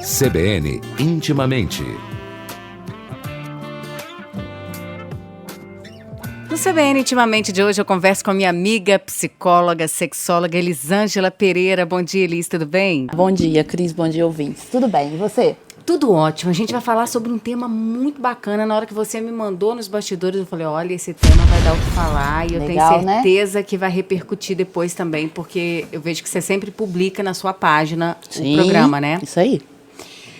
CBN Intimamente. No CBN Intimamente de hoje eu converso com a minha amiga, psicóloga, sexóloga Elisângela Pereira. Bom dia, Elis, tudo bem? Bom dia, Cris, bom dia, ouvintes. Tudo bem, e você? Tudo ótimo. A gente vai falar sobre um tema muito bacana. Na hora que você me mandou nos bastidores, eu falei, olha, esse tema vai dar o que falar. E eu Legal, tenho certeza que vai repercutir depois também, porque eu vejo que você sempre publica na sua página o programa, né? Isso aí.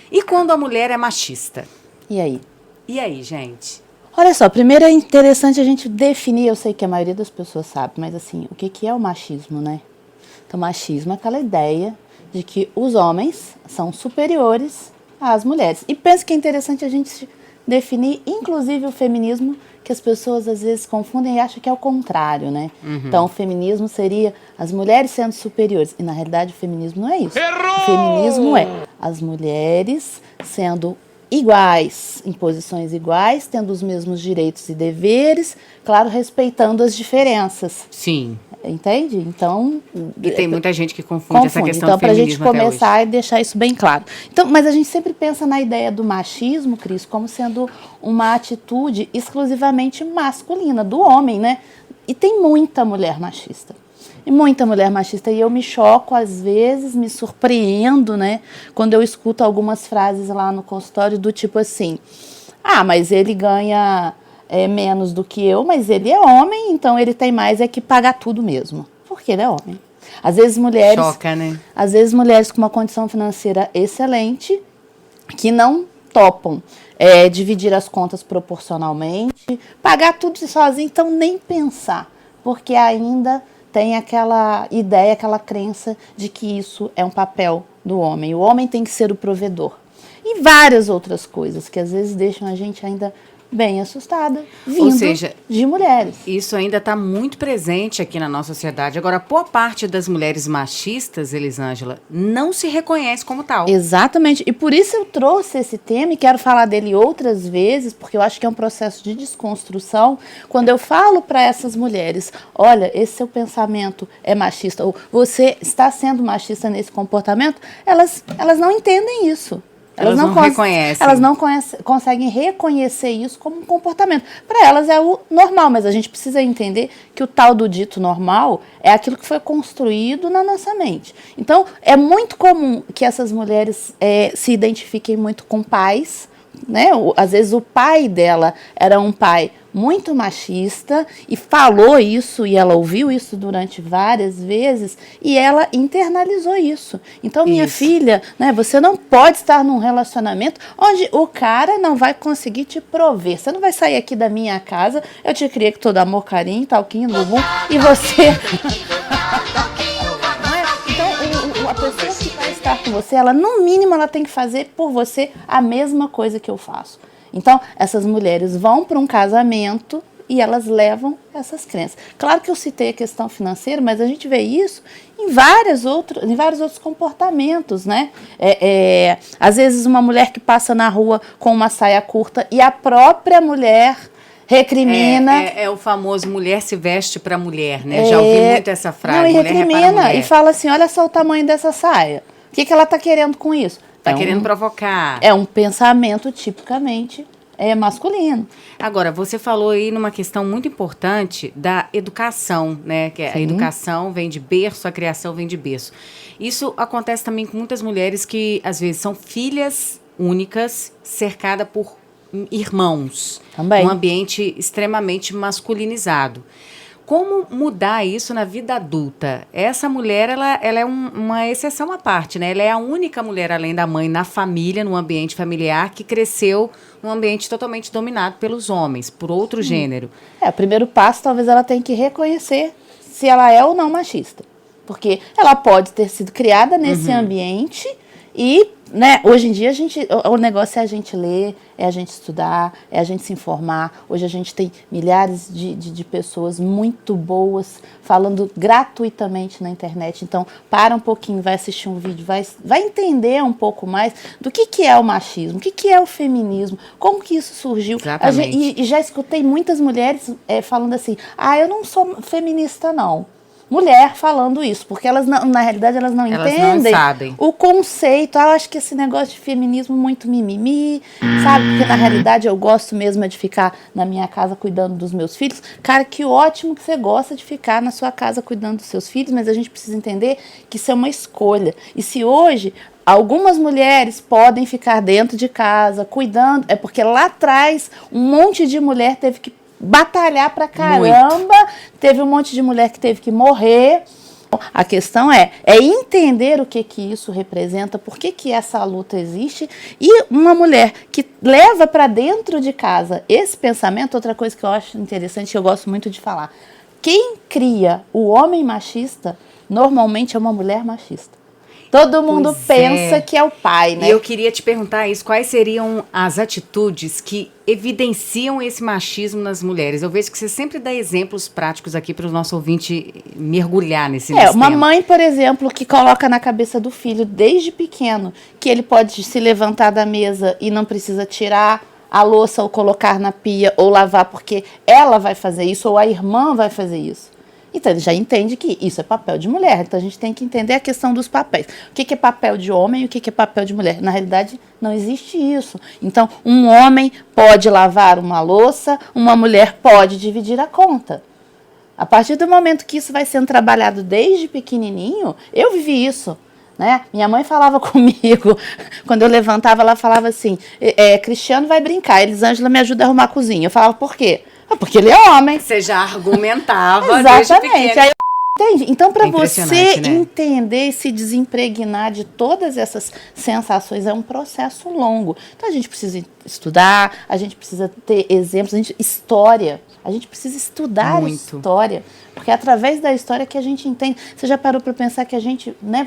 E quando a mulher é machista? E aí? E aí, gente? Olha só, primeiro é interessante a gente definir, eu sei que a maioria das pessoas sabe, mas assim, o que é o machismo, né? Então, machismo é aquela ideia de que os homens são superiores às mulheres. E penso que é interessante a gente definir, inclusive, o feminismo, que as pessoas às vezes confundem e acham que é o contrário, né? Então, o feminismo seria as mulheres sendo superiores. E, na realidade, o feminismo não é isso. Errou! O feminismo é as mulheres sendo iguais, em posições iguais, tendo os mesmos direitos e deveres, claro, respeitando as diferenças. Sim. Entende? Então... E tem muita gente que confunde essa questão do feminismo. Então, para a gente começar e deixar isso bem claro. Então, mas a gente sempre pensa na ideia do machismo, Cris, como sendo uma atitude exclusivamente masculina, do homem, né? E tem muita mulher machista. E muita mulher machista. E eu me choco, às vezes, me surpreendo, né? Quando eu escuto algumas frases lá no consultório do tipo assim, mas ele ganha... menos do que eu, mas ele é homem, então ele tem mais que pagar tudo mesmo, porque ele é homem. Às vezes mulheres, choca, né? Às vezes mulheres com uma condição financeira excelente, que não topam dividir as contas proporcionalmente, pagar tudo sozinho, então nem pensar, porque ainda tem aquela ideia, aquela crença de que isso é um papel do homem. O homem tem que ser o provedor. E várias outras coisas que às vezes deixam a gente ainda bem assustada, vindo de mulheres. Isso ainda está muito presente aqui na nossa sociedade. Agora, boa parte das mulheres machistas, Elisângela, não se reconhece como tal. Exatamente. E por isso eu trouxe esse tema e quero falar dele outras vezes, porque eu acho que é um processo de desconstrução. Quando eu falo para essas mulheres, olha, esse seu pensamento é machista, ou você está sendo machista nesse comportamento, elas não entendem isso. Elas não reconhecem. Elas não conseguem reconhecer isso como um comportamento. Para elas é o normal, mas a gente precisa entender que o tal do dito normal é aquilo que foi construído na nossa mente. Então, é muito comum que essas mulheres se identifiquem muito com pais, né? Às vezes o pai dela era um pai muito machista e falou isso e ela ouviu isso durante várias vezes e ela internalizou isso. Então, minha filha, né, você não pode estar num relacionamento onde o cara não vai conseguir te prover. Você não vai sair aqui da minha casa, eu te criei com todo amor, carinho, talquinho, bumbum, e você... Então, a pessoa que vai estar com você, ela no mínimo ela tem que fazer por você a mesma coisa que eu faço. Então, essas mulheres vão para um casamento e elas levam essas crenças. Claro que eu citei a questão financeira, mas a gente vê isso em vários outros comportamentos, né? Às vezes uma mulher que passa na rua com uma saia curta e a própria mulher recrimina. É o famoso mulher se veste para mulher, né? Já ouvi muito essa frase. Não, e mulher recrimina e fala assim, olha só o tamanho dessa saia. O que ela está querendo com isso? Está querendo provocar. É um pensamento tipicamente masculino. Agora, você falou aí numa questão muito importante da educação, né? Que a educação vem de berço, a criação vem de berço. Isso acontece também com muitas mulheres que, às vezes, são filhas únicas, cercadas por irmãos. Também. Um ambiente extremamente masculinizado. Como mudar isso na vida adulta? Essa mulher, ela é uma exceção à parte, né? Ela é a única mulher, além da mãe, na família, no ambiente familiar, que cresceu num ambiente totalmente dominado pelos homens, por outro gênero. O primeiro passo, talvez ela tenha que reconhecer se ela é ou não machista. Porque ela pode ter sido criada nesse ambiente e, né, hoje em dia o negócio é a gente ler, é a gente estudar, é a gente se informar. Hoje a gente tem milhares de pessoas muito boas falando gratuitamente na internet. Então, para um pouquinho, vai assistir um vídeo, vai entender um pouco mais do que é o machismo, o que é o feminismo, como que isso surgiu. Exatamente. E já escutei muitas mulheres falando assim, eu não sou feminista não. mulher falando isso, porque elas não, na realidade elas não entendem sabem o conceito. Eu acho que esse negócio de feminismo muito mimimi, sabe? Porque na realidade eu gosto mesmo de ficar na minha casa cuidando dos meus filhos. Cara, que ótimo que você gosta de ficar na sua casa cuidando dos seus filhos, mas a gente precisa entender que isso é uma escolha. E se hoje algumas mulheres podem ficar dentro de casa cuidando, é porque lá atrás um monte de mulher teve que batalhar pra caramba, teve um monte de mulher que teve que morrer. A questão é entender o que isso representa, por que essa luta existe, e uma mulher que leva para dentro de casa esse pensamento. Outra coisa que eu acho interessante, que eu gosto muito de falar, quem cria o homem machista normalmente é uma mulher machista. Todo mundo pensa que é o pai, né? E eu queria te perguntar isso, quais seriam as atitudes que evidenciam esse machismo nas mulheres? Eu vejo que você sempre dá exemplos práticos aqui para o nosso ouvinte mergulhar nesse tema. Uma mãe, por exemplo, que coloca na cabeça do filho desde pequeno que ele pode se levantar da mesa e não precisa tirar a louça ou colocar na pia ou lavar porque ela vai fazer isso ou a irmã vai fazer isso. Então, ele já entende que isso é papel de mulher. Então, a gente tem que entender a questão dos papéis. O que é papel de homem e o que é papel de mulher. Na realidade, não existe isso. Então, um homem pode lavar uma louça, uma mulher pode dividir a conta. A partir do momento que isso vai sendo trabalhado desde pequenininho, eu vivi isso. Né? Minha mãe falava comigo, quando eu levantava, ela falava assim, Cristiano vai brincar, Elisângela me ajuda a arrumar a cozinha. Eu falava, por quê? Porque ele é homem. Você já argumentava. Exatamente. Aí entende? Então, para você né? entender e se desimpregnar de todas essas sensações, é um processo longo. Então, a gente precisa estudar, a gente precisa ter exemplos, história. A gente precisa estudar história, porque é através da história que a gente entende. Você já parou para pensar que a gente, né,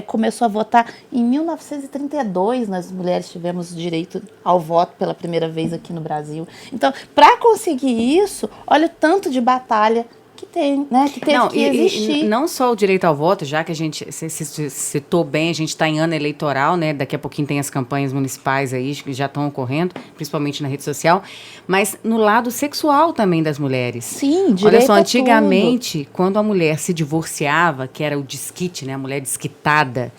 começou a votar em 1932, nós mulheres tivemos direito ao voto pela primeira vez aqui no Brasil. Então, para conseguir isso, olha o tanto de batalha que tem, né, que teve que existir. E não só o direito ao voto, já que a gente você citou bem, a gente está em ano eleitoral, né? Daqui a pouquinho tem as campanhas municipais aí que já estão ocorrendo, principalmente na rede social, mas no lado sexual também das mulheres. Sim, direito. Olha só, antigamente, quando a mulher se divorciava, que era o desquite, né? A mulher desquitada,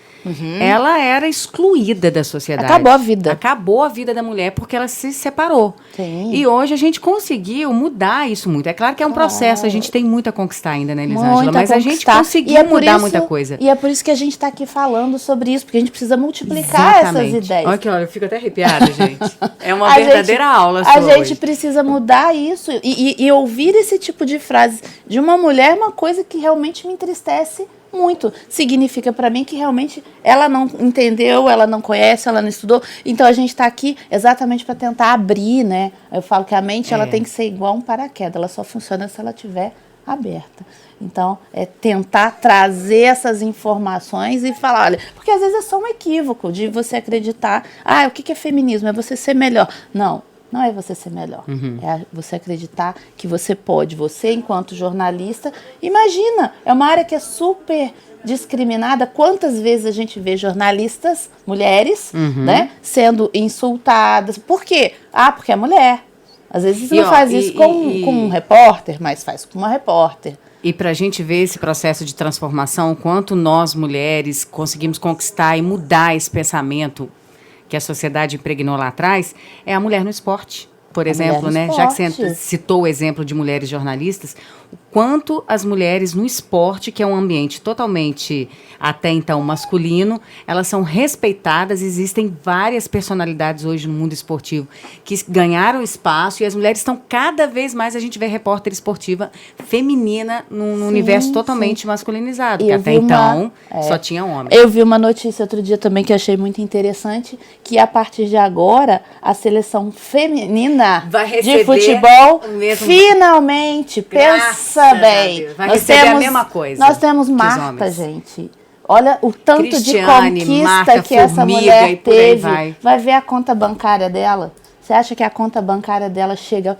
ela era excluída da sociedade. Acabou a vida. Acabou a vida da mulher porque ela se separou. Sim. E hoje a gente conseguiu mudar isso muito. É claro que é um processo, a gente tem muito a conquistar ainda, né, Elisângela? Mas a gente conseguiu mudar muita coisa. E é por isso que a gente está aqui falando sobre isso, porque a gente precisa multiplicar essas ideias. Olha que, eu fico até arrepiada, gente. É uma verdadeira aula sua. A gente precisa mudar isso e ouvir esse tipo de frase de uma mulher é uma coisa que realmente me entristece muito. Significa para mim que realmente ela não entendeu, ela não conhece, ela não estudou. Então a gente está aqui exatamente para tentar abrir, né? Eu falo que a mente ela tem que ser igual um paraquedas, ela só funciona se ela estiver aberta. Então, é tentar trazer essas informações e falar, olha, porque às vezes é só um equívoco de você acreditar, o que é feminismo? É você ser melhor. Não é você ser melhor. É você acreditar que você pode. Você, enquanto jornalista, imagina, é uma área que é super discriminada. Quantas vezes a gente vê jornalistas, mulheres, né, sendo insultadas. Por quê? Porque é mulher. Às vezes não faz isso com um repórter, mas faz com uma repórter. E para a gente ver esse processo de transformação, o quanto nós, mulheres, conseguimos conquistar e mudar esse pensamento que a sociedade impregnou lá atrás, é a mulher no esporte, por exemplo, né? Já que você citou o exemplo de mulheres jornalistas, o quanto as mulheres no esporte, que é um ambiente totalmente, até então, masculino, elas são respeitadas. Existem várias personalidades hoje no mundo esportivo que ganharam espaço e as mulheres estão cada vez mais, a gente vê repórter esportiva feminina num universo totalmente masculinizado, que até então só tinha homem. Eu vi uma notícia outro dia também que achei muito interessante, que a partir de agora, a seleção feminina de futebol finalmente, pensa bem. Vai receber a mesma coisa. Nós temos Marta, gente. Olha o tanto Cristiane, de conquista Marta, que essa Formiga, mulher teve. Vai ver a conta bancária dela? Você acha que a conta bancária dela chega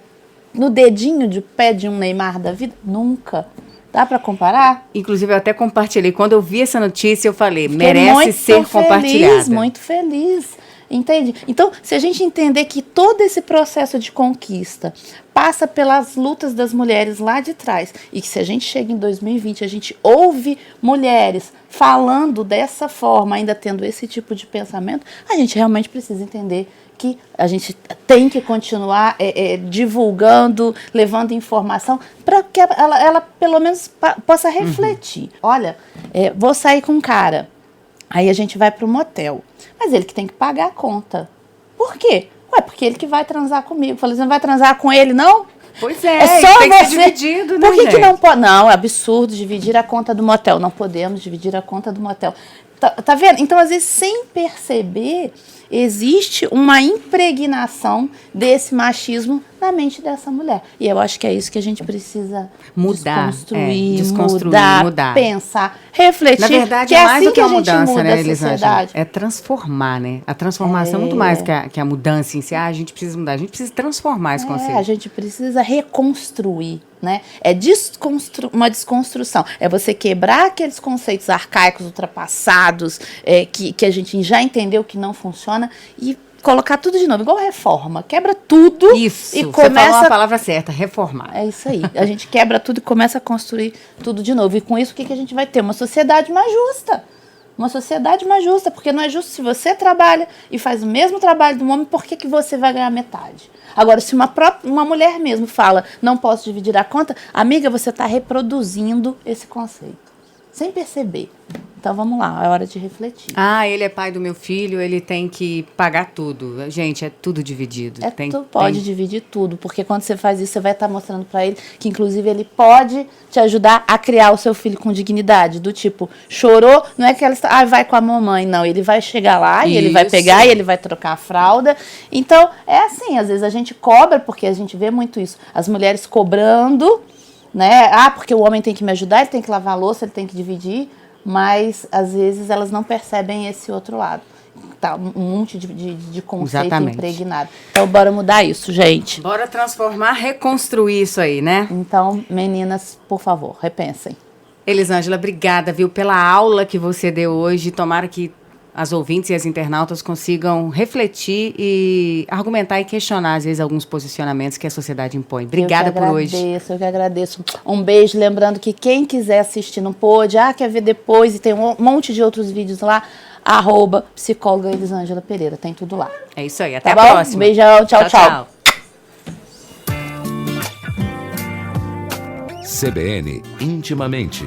no dedinho de pé de um Neymar da vida? Nunca. Dá para comparar? Inclusive, eu até compartilhei. Quando eu vi essa notícia, eu falei, merece ser compartilhada. Muito feliz. Entende? Então, se a gente entender que todo esse processo de conquista passa pelas lutas das mulheres lá de trás, e que se a gente chega em 2020, a gente ouve mulheres falando dessa forma, ainda tendo esse tipo de pensamento, a gente realmente precisa entender que a gente tem que continuar divulgando, levando informação, para que ela pelo menos possa refletir. Olha, vou sair com um cara, aí a gente vai para o motel, mas ele que tem que pagar a conta. Por quê? Ué, porque ele que vai transar comigo. Falei, você não vai transar com ele, não? Pois é, É só tem que você. ser dividido, né, Por que gente? não pode? Não, é absurdo dividir a conta do motel. Não podemos dividir a conta do motel. Tá vendo? Então, às vezes, sem perceber, existe uma impregnação desse machismo na mente dessa mulher. E eu acho que é isso que a gente precisa Mudar, desconstruir, mudar. Pensar, refletir. Na verdade, que é é mais assim do que a a gente mudança, muda né, a Elisângela? sociedade. É transformar, né? A transformação é muito mais que a mudança em si. A gente precisa mudar, a gente precisa transformar esse conceito. A gente precisa reconstruir, né? É uma desconstrução. É você quebrar aqueles conceitos arcaicos, ultrapassados, que a gente já entendeu que não funciona e colocar tudo de novo, igual reforma. Quebra tudo Isso, e você começa... falou a palavra certa, reformar. É isso aí. A gente quebra tudo e começa a construir tudo de novo. E com isso, o que a gente vai ter? Uma sociedade mais justa. Uma sociedade mais justa, porque não é justo se você trabalha e faz o mesmo trabalho do homem, por que você vai ganhar metade? Agora, se uma mulher mesmo fala, não posso dividir a conta, amiga, você está reproduzindo esse conceito, sem perceber. Então, vamos lá, é hora de refletir. Ele é pai do meu filho, ele tem que pagar tudo. Gente, é tudo dividido. Tu pode dividir tudo, porque quando você faz isso, você vai estar mostrando para ele que, inclusive, ele pode te ajudar a criar o seu filho com dignidade. Do tipo, chorou, não é que ela está, vai com a mamãe, não. Ele vai chegar lá e ele vai pegar e ele vai trocar a fralda. Então, é assim, às vezes a gente cobra, porque a gente vê muito isso, as mulheres cobrando, né? Porque o homem tem que me ajudar, ele tem que lavar a louça, ele tem que dividir. Mas, às vezes, elas não percebem esse outro lado. Tá, um monte de conceito Exatamente. impregnado. Então, bora mudar isso, gente. Bora transformar, reconstruir isso aí, né? Então, meninas, por favor, repensem. Elisângela, obrigada, viu, pela aula que você deu hoje. Tomara que as ouvintes e as internautas consigam refletir e argumentar e questionar, às vezes, alguns posicionamentos que a sociedade impõe. Obrigada por hoje. Eu que agradeço. Um beijo, lembrando que quem quiser assistir não pôde, quer ver depois, e tem um monte de outros vídeos lá, @psicóloga Elisângela Pereira, tem tudo lá. É isso aí, até Tá a bom? próxima. Beijão, tchau. CBN Intimamente.